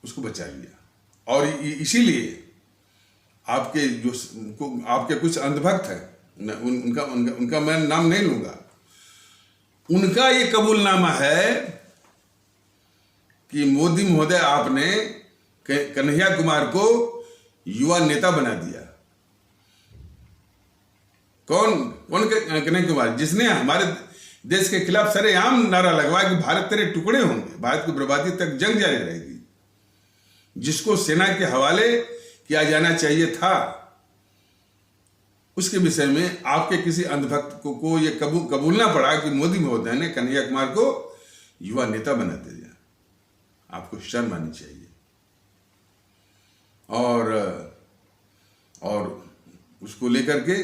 उसको बचा लिया। और इसीलिए आपके कुछ अंधभक्त हैं, उनका मैं नाम नहीं लूंगा, उनका ये कबूलनामा है कि मोदी महोदय आपने कन्हैया कुमार को युवा नेता बना दिया। कौन कन्हैया कुमार? जिसने हमारे देश के खिलाफ सरेआम नारा लगवाया कि भारत तेरे टुकड़े होंगे, भारत की बर्बादी तक जंग जारी रहेगी, जिसको सेना के हवाले किया जाना चाहिए था। उसके विषय में आपके किसी अंधभक्त को ये कबूलना पड़ा कि मोदी महोदय ने कन्हैया कुमार को युवा नेता बना दिया। आपको शर्म आनी चाहिए। और उसको लेकर के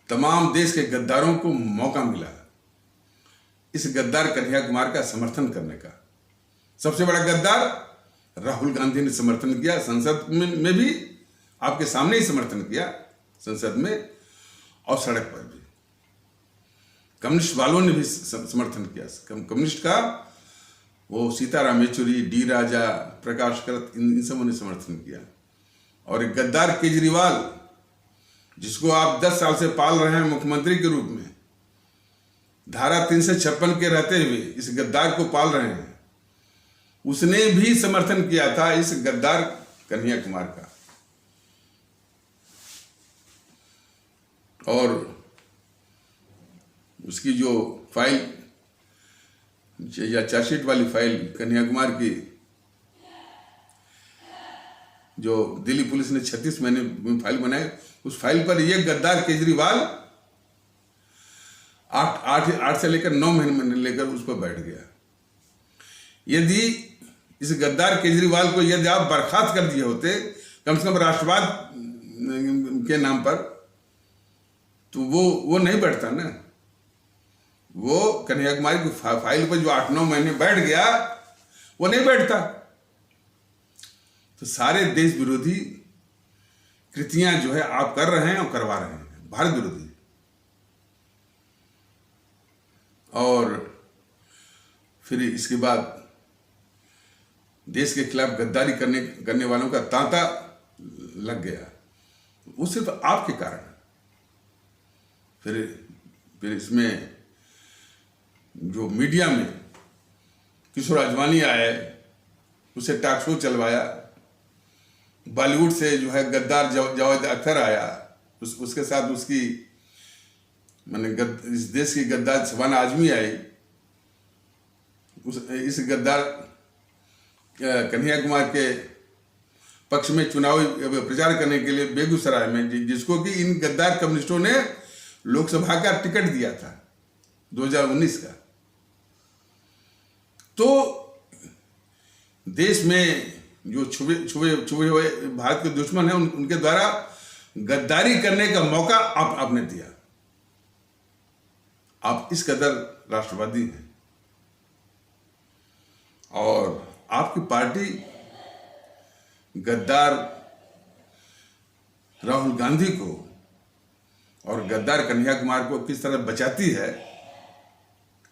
तमाम देश के गद्दारों को मौका मिला इस गद्दार कन्हैया कुमार का समर्थन करने का। सबसे बड़ा गद्दार राहुल गांधी ने समर्थन किया, संसद में भी आपके सामने ही समर्थन किया, संसद में और सड़क पर भी। कम्युनिस्ट वालों ने भी समर्थन किया। कम्युनिस्ट का वो सीताराम येचुरी, डी राजा, प्रकाश करत, इन सबों ने समर्थन किया। और एक गद्दार केजरीवाल, जिसको आप 10 साल से पाल रहे हैं मुख्यमंत्री के रूप में, धारा 356 के रहते हुए इस गद्दार को पाल रहे हैं, उसने भी समर्थन किया था इस गद्दार कन्हैया कुमार का। और उसकी जो फाइल या चार्जशीट वाली फाइल कन्हैया कुमार की, जो दिल्ली पुलिस ने 36 महीने में फाइल बनाई, उस फाइल पर यह गद्दार केजरीवाल 8 से लेकर 9 महीने लेकर उस पर बैठ गया। यदि इस गद्दार केजरीवाल को यदि आप बर्खास्त कर दिए होते कम से कम राष्ट्रवाद के नाम पर, तो वो नहीं बैठता ना। वो कन्हैया कुमार की फाइल पर जो 8-9 महीने बैठ गया, वो नहीं बैठता। तो सारे देश विरोधी कृतियां जो है आप कर रहे हैं और करवा रहे हैं, भारत विरोधी। और फिर इसके बाद देश के खिलाफ गद्दारी करने वालों का तांता लग गया, वो सिर्फ आपके कारण। फिर इसमें जो मीडिया में किशोर आजवानी आए, उसे टॉक शो चलवाया, बॉलीवुड से जो है गद्दार जावेद अख्तर आया, उसके साथ उसकी इस देश की गद्दार शबाना आजमी आई। इस गद्दार कन्हैया कुमार के पक्ष में चुनावी प्रचार करने के लिए बेगूसराय में, जिसको कि इन गद्दार कम्युनिस्टों ने लोकसभा का टिकट दिया था 2019 का। तो देश में जो छुपे हुए भारत के दुश्मन हैं, उनके द्वारा गद्दारी करने का मौका आपने दिया। आप इस कदर राष्ट्रवादी हैं। और आपकी पार्टी गद्दार राहुल गांधी को और गद्दार कन्हैया कुमार को किस तरह बचाती है,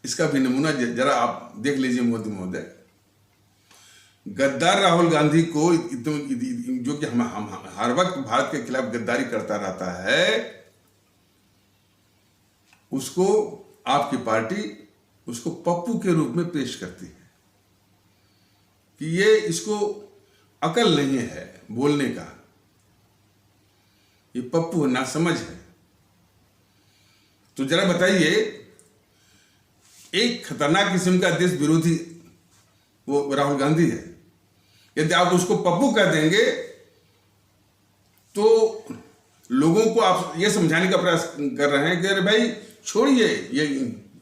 इसका भी नमूना जरा आप देख लीजिए मोदी महोदय। गद्दार राहुल गांधी को जो कि हम हर वक्त भारत के खिलाफ गद्दारी करता रहता है, उसको आपकी पार्टी उसको पप्पू के रूप में पेश करती है कि ये इसको अकल नहीं है बोलने का, ये पप्पू ना समझ है। तो जरा बताइए, एक खतरनाक किस्म का देश विरोधी वो राहुल गांधी है, यदि आप उसको पप्पू कह देंगे तो लोगों को आप ये समझाने का प्रयास कर रहे हैं कि अरे भाई छोड़िए,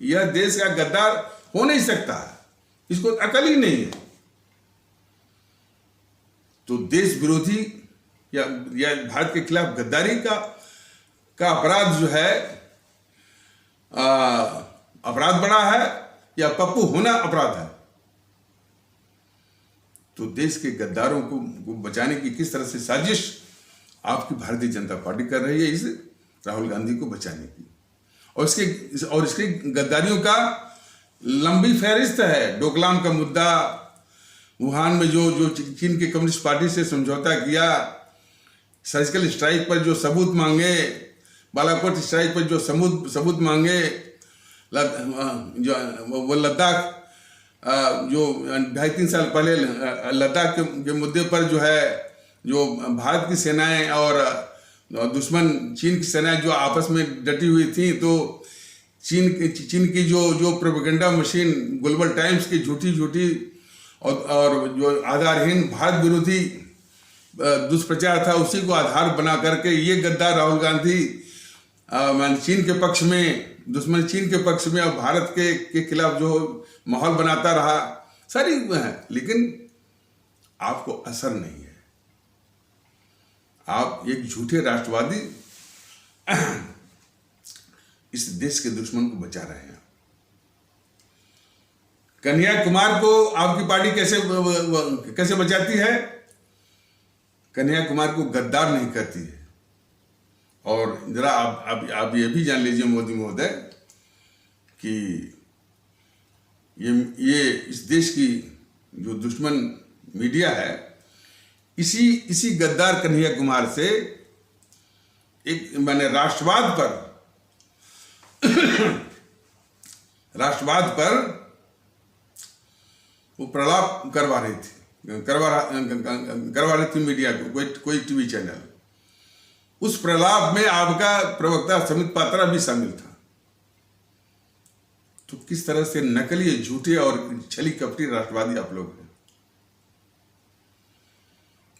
यह देश का गद्दार हो नहीं सकता, इसको अकल ही नहीं है। तो देश विरोधी या भारत के खिलाफ गद्दारी का अपराध जो है, अपराध बड़ा है या पप्पू होना अपराध है। तो देश के गद्दारों को बचाने की किस तरह से साजिश आपकी भारतीय जनता पार्टी कर रही है इस राहुल गांधी को बचाने की, और इसके गद्दारियों का लंबी फहरिस्त है। डोकलाम का मुद्दा, वुहान में जो चीन के कम्युनिस्ट पार्टी से समझौता किया, सर्जिकल स्ट्राइक पर जो सबूत मांगे, बालाकोट स्ट्राइक पर जो सबूत मांगे, वो लद्दाख जो 2.5-3 साल पहले लद्दाख के मुद्दे पर जो है, जो भारत की सेनाएं और दुश्मन चीन की सेनाएं जो आपस में डटी हुई थी, तो चीन की जो प्रोपेगेंडा मशीन ग्लोबल टाइम्स की झूठी और जो आधारहीन भारत विरोधी दुष्प्रचार था, उसी को आधार बना करके ये गद्दार राहुल गांधी चीन के पक्ष में, दुश्मन चीन के पक्ष में और भारत के खिलाफ जो माहौल बनाता रहा, सारी है। लेकिन आपको असर नहीं है, आप एक झूठे राष्ट्रवादी इस देश के दुश्मन को बचा रहे हैं। कन्हैया कुमार को आपकी पार्टी कैसे बचाती है? कन्हैया कुमार को गद्दार नहीं कहती है। और जरा आप ये भी जान लीजिए मोदी महोदय कि ये इस देश की जो दुश्मन मीडिया है, इसी गद्दार कन्हैया कुमार से एक मैंने राष्ट्रवाद पर वो प्रलाप करवा रही थी मीडिया को, कोई टीवी चैनल। उस प्रलाप में आपका प्रवक्ता समित पात्रा भी शामिल था। तो किस तरह से नकली, झूठे और छली कपटी राष्ट्रवादी आप लोग हैं।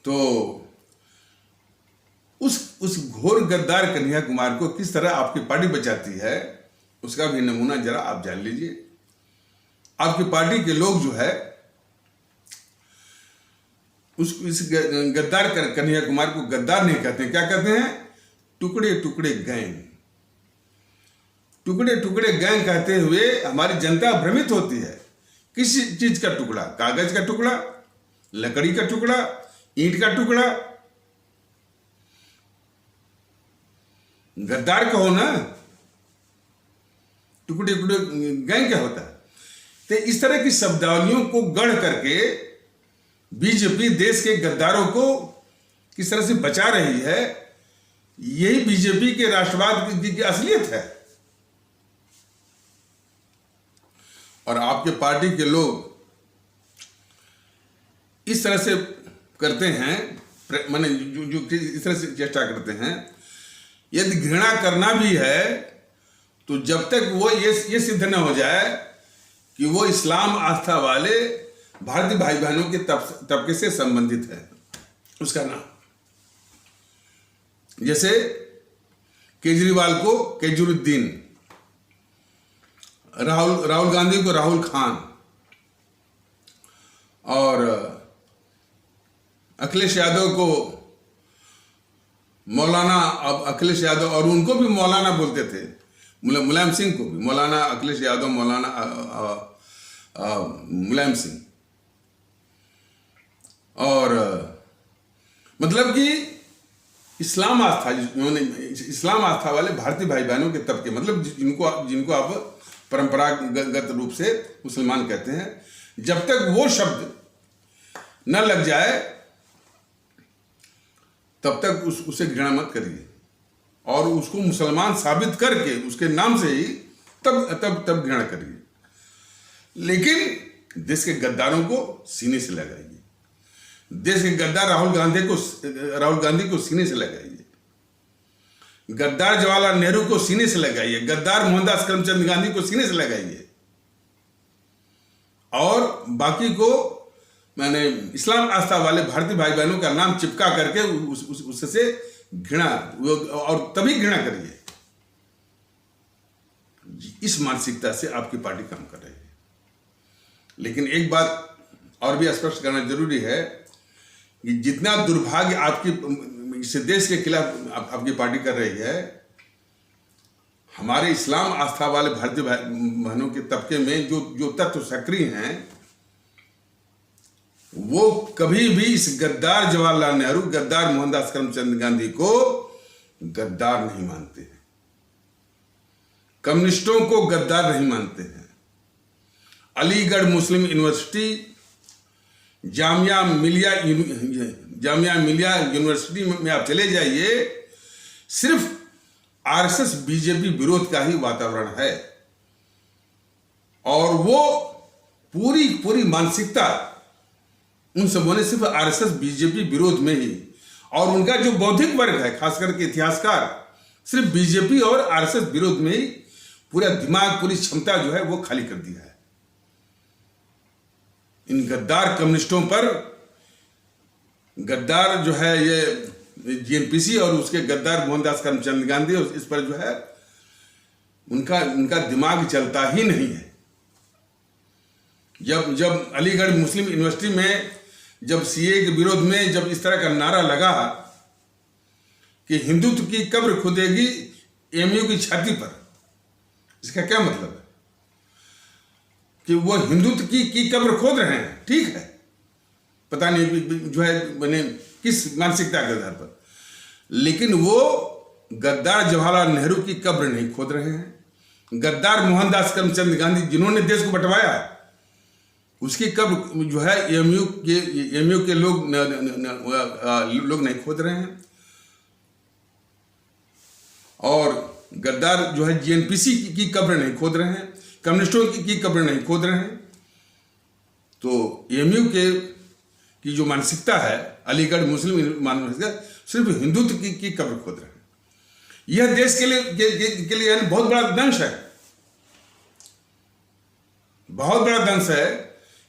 तो उस घोर गद्दार कन्हैया कुमार को किस तरह आपकी पार्टी बचाती है, उसका भी नमूना जरा आप जान लीजिए। आपकी पार्टी के लोग जो है इस गद्दार कन्हैया कुमार को गद्दार नहीं कहते, क्या कहते हैं? टुकड़े टुकड़े गैंग। टुकड़े टुकड़े गैंग कहते हुए हमारी जनता भ्रमित होती है। किस चीज का टुकड़ा? कागज का टुकड़ा, लकड़ी का टुकड़ा, ईंट का टुकड़ा। गद्दार कहो ना, टुकड़े टुकड़े गैंग क्या होता है? तो इस तरह की शब्दावलियों को गढ़ करके बीजेपी देश के गद्दारों को किस तरह से बचा रही है, यही बीजेपी के राष्ट्रवाद की असलियत है। और आपके पार्टी के लोग इस तरह से करते हैं, माने जो इस तरह से चेष्टा करते हैं। यदि घृणा करना भी है तो जब तक वो ये सिद्ध न हो जाए कि वो इस्लाम आस्था वाले भारतीय भाई बहनों के तबके से संबंधित है, उसका नाम। जैसे केजरीवाल को केजरुद्दीन, राहुल गांधी को राहुल खान, और अखिलेश यादव को मौलाना, अब अखिलेश यादव, और उनको भी मौलाना बोलते थे, मुलायम सिंह को भी मौलाना अखिलेश यादव, मौलाना मुलायम सिंह। और मतलब कि इस्लाम आस्था वाले भारतीय भाई बहनों के तबके, मतलब जिनको आप परंपरागत रूप से मुसलमान कहते हैं, जब तक वो शब्द न लग जाए तब तक उसे घृणा मत करिए, और उसको मुसलमान साबित करके उसके नाम से ही तब घृणा करिए। लेकिन देश के गद्दारों को सीने से लगाइए। देश के गद्दार राहुल गांधी को सीने से लगाइए। गद्दार जवाहरलाल नेहरू को सीने से लगाइए। गद्दार मोहनदास करमचंद गांधी को सीने से लगाइए। और बाकी को मैंने इस्लाम आस्था वाले भारतीय भाई बहनों का नाम चिपका करके उससे घृणा, और तभी घृणा करिए। इस मानसिकता से आपकी पार्टी काम कर रही है। लेकिन एक बात और भी स्पष्ट करना जरूरी है कि जितना दुर्भाग्य आपकी इस देश के खिलाफ आपकी पार्टी कर रही है, हमारे इस्लाम आस्था वाले भारतीय बहनों के तबके में जो तत्व सक्रिय हैं, वो कभी भी इस गद्दार जवाहरलाल नेहरू, गद्दार मोहनदास करमचंद गांधी को गद्दार नहीं मानते हैं, कम्युनिस्टों को गद्दार नहीं मानते हैं। अलीगढ़ मुस्लिम यूनिवर्सिटी, जामिया मिलिया यूनिवर्सिटी में आप चले जाइए, सिर्फ आरएसएस बीजेपी विरोध का ही वातावरण है, और वो पूरी मानसिकता उन सबों ने सिर्फ आरएसएस बीजेपी विरोध में ही, और उनका जो बौद्धिक वर्ग है, खास करके इतिहासकार, सिर्फ बीजेपी और आरएसएस विरोध में ही पूरा दिमाग, पूरी क्षमता जो है वो खाली कर दिया है। इन गद्दार कम्युनिस्टों पर, गद्दार जो है ये जीएनपीसी और उसके गद्दार मोहनदास करमचंद गांधी, इस पर जो है उनका दिमाग चलता ही नहीं है। जब अलीगढ़ मुस्लिम यूनिवर्सिटी में जब सीए के विरोध में जब इस तरह का नारा लगा कि हिंदुत्व की कब्र खुदेगी एमयू की छाती पर, इसका क्या मतलब है? कि वो हिंदुत्व की कब्र खोद रहे हैं, ठीक है, पता नहीं जो है मैंने किस मानसिकता के आधार पर, लेकिन वो गद्दार जवाहरलाल नेहरू की कब्र नहीं खोद रहे हैं। गद्दार मोहनदास करमचंद गांधी, जिन्होंने देश को बंटवाया, उसकी कब्र जो है एमयू के लोग नहीं खोद रहे हैं। और गद्दार जो है जीएनपीसी की कब्र नहीं खोद रहे हैं, कम्युनिस्टों की कब्र नहीं खोद रहे हैं। तो एमयू की जो मानसिकता है, अलीगढ़ मुस्लिम मानसिकता, सिर्फ हिंदुत्व की कब्र खोद रहे हैं। यह देश के लिए यानी बहुत बड़ा दंश है, बहुत बड़ा दंश है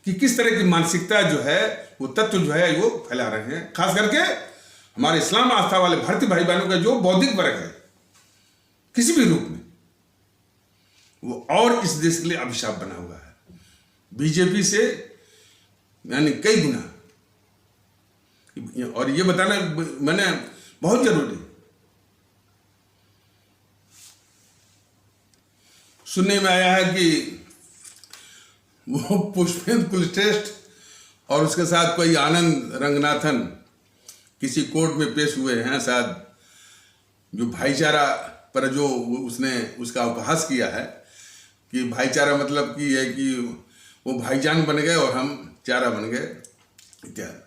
कि किस तरह की मानसिकता जो है वो तत्व जो है वो फैला रहे हैं। खास करके हमारे इस्लाम आस्था वाले भारतीय भाई बहनों का जो बौद्धिक वर्ग है किसी भी रूप में, वो और इस देश के लिए अभिशाप बना हुआ है, बीजेपी से यानी कई गुना। और ये बताना मैंने बहुत जरूरी, सुनने में आया है कि वो पुष्पेंद्र कुलश्रेष्ठ और उसके साथ कोई आनंद रंगनाथन किसी कोर्ट में पेश हुए हैं, शायद, जो भाईचारा पर जो उसने उसका उपहास किया है कि भाईचारा मतलब कि है कि वो भाईजान बन गए और हम चारा बन गए इत्यादि।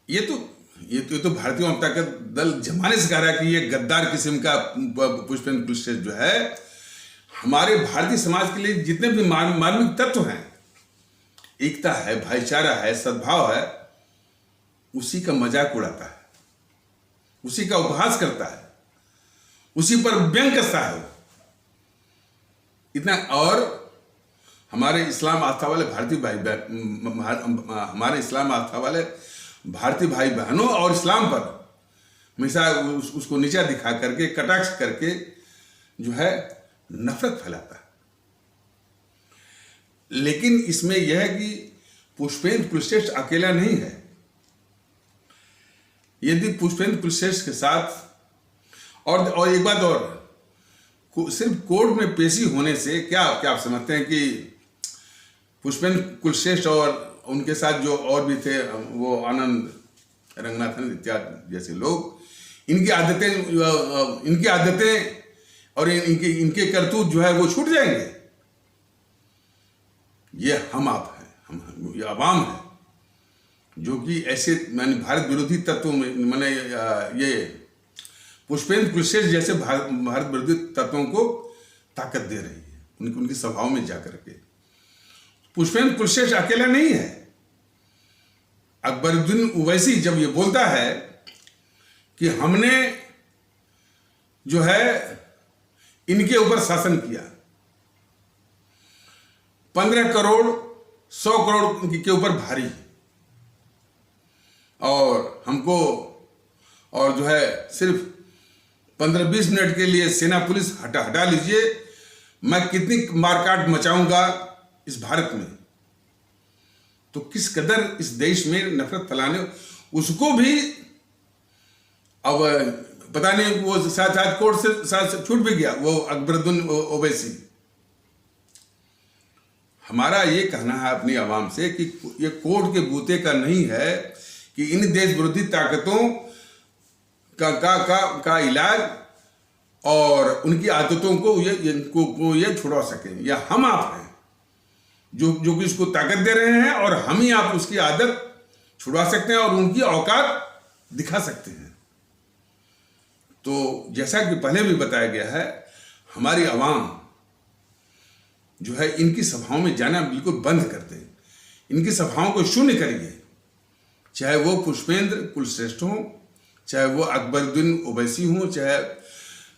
ये तो भारतीय जनता का दल जमाने से कह रहा है कि ये गद्दार किस्म का पुष्पेंद्र कुलश्रेष्ठ जो है हमारे भारतीय समाज के लिए जितने भी मार्मिक तत्व हैं, एकता है, भाईचारा है, सद्भाव है, उसी का मजाक उड़ाता है, उसी का उपहास करता है, उसी पर व्यंग कसता है इतना। और हमारे इस्लाम आस्था वाले हमारे इस्लाम आस्था वाले भारतीय भाई बहनों और इस्लाम पर हमेशा उसको नीचा दिखा करके, कटाक्ष करके जो है नफरत फैलाता है। लेकिन इसमें यह है कि पुष्पेंद्र कुलश्रेष्ठ अकेला नहीं है। यदि पुष्पेंद्र कुलश्रेष्ठ के साथ और एक बात और, सिर्फ कोर्ट में पेशी होने से क्या आप समझते हैं कि पुष्पेंद्र कुलश्रेष्ठ और उनके साथ जो और भी थे, वो आनंद रंगनाथन इत्यादि जैसे लोग, इनकी आदतें और इनके करतूत जो है वो छूट जाएंगे? ये हम आप हैं, ये आवाम है जो कि ऐसे माने भारत विरोधी तत्वों में माने ये पुष्पेंद्र कुलश्रेष्ठ जैसे भारत विरोधी तत्वों को ताकत दे रही है उनकी सभाओं में जाकर के। पुष्पेंद्र कुलश्रेष्ठ अकेला नहीं है। अकबरुद्दीन ओवैसी जब ये बोलता है कि हमने जो है इनके ऊपर शासन किया, 15 करोड़ 100 करोड़ के ऊपर भारी, और हमको और जो है सिर्फ 15-20 मिनट के लिए सेना पुलिस हटा लीजिए, मैं कितनी मारकाट मचाऊंगा इस भारत में। तो किस कदर इस देश में नफरत फैलाने, उसको भी अब पता नहीं वो शायद कोर्ट से शायद छूट भी गया वो अकबरुद्दीन ओवैसी। हमारा ये कहना है अपनी आवाम से कि ये कोर्ट के बूते का नहीं है कि इन देश विरोधी ताकतों का इलाज और उनकी आदतों को ये छुड़वा सकें। या हम आप हैं जो कि उसको ताकत दे रहे हैं और हम ही आप उसकी आदत छुड़वा सकते हैं और उनकी औकात दिखा सकते हैं। तो जैसा कि पहले भी बताया गया है, हमारी आवाम जो है इनकी सभाओं में जाना बिल्कुल बंद कर दें, इनकी सभाओं को शून्य करिए। चाहे वो पुष्पेंद्र कुलश्रेष्ठ हों, चाहे वो अकबरुद्दीन ओवैसी हों, चाहे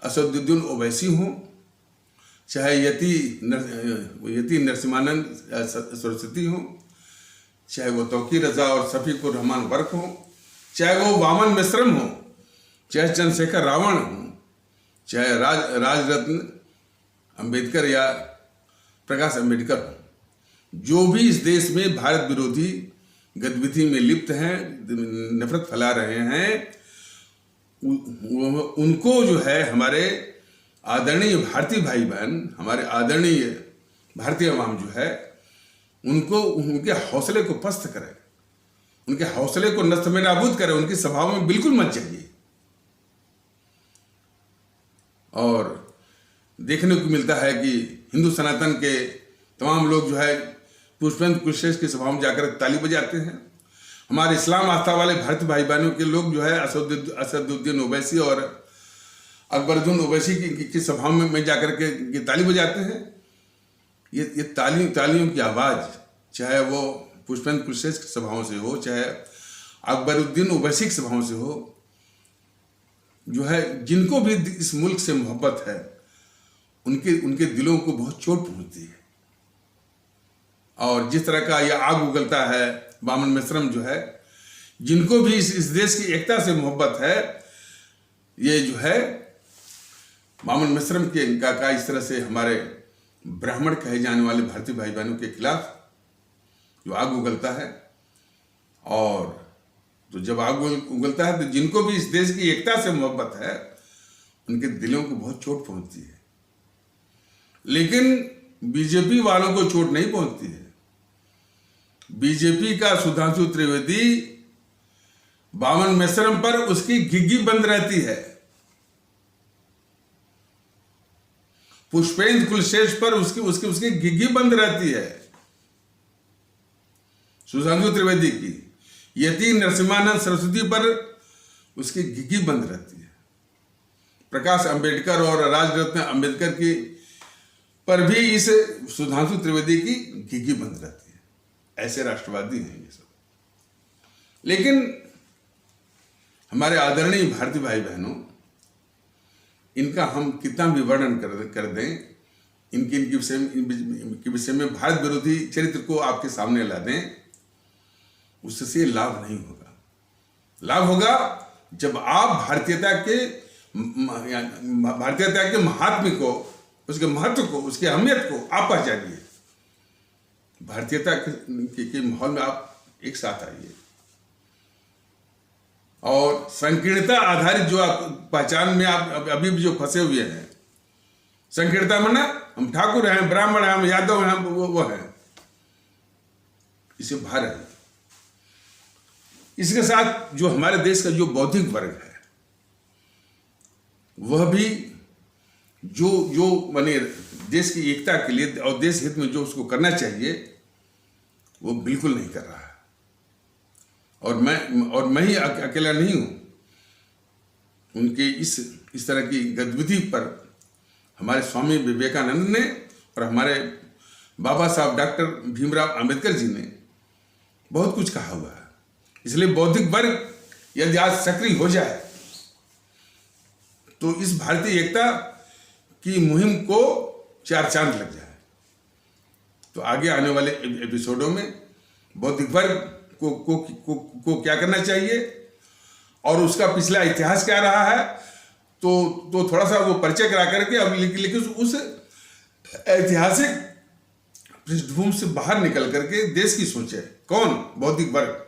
असदुद्दीन ओवैसी हों, चाहे यति नरसिम्हानंद सरस्वती हों, चाहे वो तौकीर रजा और शफीकुर रहमान वर्क हों, चाहे वो वामन मिश्रम हों, चाहे चंद्रशेखर रावण हों, चाहे राजरत्न अंबेडकर या प्रकाश अंबेडकर हों, जो भी इस देश में भारत विरोधी गतिविधि में लिप्त हैं, नफरत फैला रहे हैं, उनको जो है हमारे आदरणीय भारतीय भाई बहन, हमारे आदरणीय भारतीय आवाम जो है उनको उनके हौसले को पस्त करें, उनके हौसले को नष्ट में नाबूद करें, उनकी सभाओं में बिल्कुल मत जाइए। और देखने को मिलता है कि हिंदू सनातन के तमाम लोग जो है पुष्पेंद्र कुलश्रेष्ठ की सभाओं में जाकर ताली बजाते हैं। हमारे इस्लाम आस्था वाले भारतीय भाई बहनों के लोग जो है असदुद्दीन ओवैसी और अकबरुद्दीन ओवैसी की सभाओं में जाकर के ताली बजाते हैं। ये तालियों की आवाज़ चाहे वो पुष्पेंद्र कुलश्रेष्ठ की सभाओं से हो, चाहे अकबरुद्दीन ओवैसी की सभाओं से हो, जो है जिनको भी इस मुल्क से मोहब्बत है उनके दिलों को बहुत चोट पहुंचती है। और जिस तरह का यह आग उगलता है, वामन मिश्रम जो है, जिनको भी इस देश की एकता से मोहब्बत है, ये जो है वामन मिश्रम के का इस तरह से हमारे ब्राह्मण कहे जाने वाले भारतीय भाई बहनों के खिलाफ जो आग उगलता है, और तो जब आग उगलता है तो जिनको भी इस देश की एकता से मोहब्बत है उनके दिलों को बहुत चोट पहुंचती है। लेकिन बीजेपी वालों को चोट नहीं पहुंचती है। बीजेपी का सुधांशु त्रिवेदी वामन मिश्रम पर उसकी घिघी बंद रहती है, पुष्पेंद्र कुलश्रेष्ठ पर उसकी घिघी बंद रहती है, सुधांशु त्रिवेदी की। यति नरसिम्हानंद सरस्वती पर उसकी घिघी बंद रहती है। प्रकाश अंबेडकर और राजरत्न अंबेडकर की पर भी इस सुधांशु त्रिवेदी की घिघी बंद रहती है। ऐसे राष्ट्रवादी हैं ये सब। लेकिन हमारे आदरणीय भारतीय भाई बहनों, इनका हम कितना भी वर्णन कर दें, इनके विषय में भारत विरोधी चरित्र को आपके सामने ला दें, उससे लाभ नहीं होगा। लाभ होगा जब आप भारतीयता के महात्म्य को, उसके महत्व को, उसकी अहमियत को आप पहचानिए। भारतीयता के माहौल में आप एक साथ आइए और संकीर्णता आधारित जो आप पहचान में आप अभी भी जो फंसे हुए हैं, संकीर्णता माना हम ठाकुर हैं, ब्राह्मण हैं, हम यादव हैं, वो हैं, इसे बाहर है। इसके साथ जो हमारे देश का जो बौद्धिक वर्ग है, वह भी जो माने देश की एकता के लिए और देश हित में जो उसको करना चाहिए वो बिल्कुल नहीं कर रहा है। और मैं ही अकेला नहीं हूं। उनके इस तरह की गतिविधि पर हमारे स्वामी विवेकानंद ने और हमारे बाबा साहब डॉक्टर भीमराव अंबेडकर जी ने बहुत कुछ कहा हुआ है। इसलिए बौद्धिक वर्ग यदि आज सक्रिय हो जाए तो इस भारतीय एकता की मुहिम को 4 चांद लग जाए। तो आगे आने वाले एपिसोडों में बौद्धिक वर्ग को क्या करना चाहिए और उसका पिछला इतिहास क्या रहा है, तो थोड़ा सा वो परिचय करा करके अब लेकिन उस ऐतिहासिक पृष्ठभूमि से बाहर निकल करके देश की सोचे। कौन? बौद्धिक वर्ग।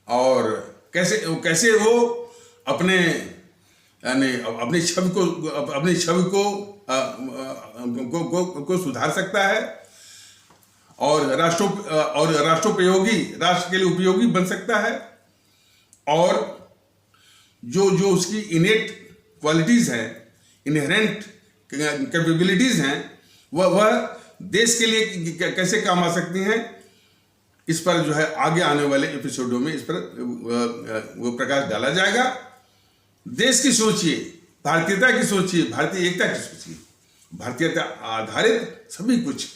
और कैसे वो अपने यानी अपनी छवि को सुधार सकता है और राष्ट्रोपयोगी, राष्ट्र के लिए उपयोगी बन सकता है, और जो उसकी इनेट क्वालिटीज हैं, इनहेरेंट कैपेबिलिटीज हैं, वह देश के लिए कैसे काम आ सकती हैं, इस पर जो है आगे आने वाले एपिसोडों में इस पर वो प्रकाश डाला जाएगा। देश की सोचिए, भारतीयता की सोचिए, भारतीय एकता की सोचिए, भारतीयता आधारित सभी कुछ,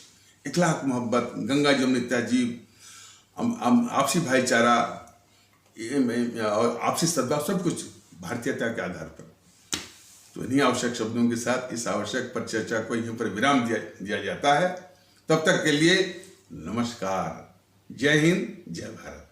इखलाक, मोहब्बत, गंगा जमुनी तहजीब, आपसी भाईचारा और आपसी सद्भाव, सब कुछ भारतीयता के आधार पर। तो इन्हीं आवश्यक शब्दों के साथ इस आवश्यक पर चर्चा को यहीं पर विराम दिया जाता है। तब तक के लिए नमस्कार। जय हिंद, जय भारत।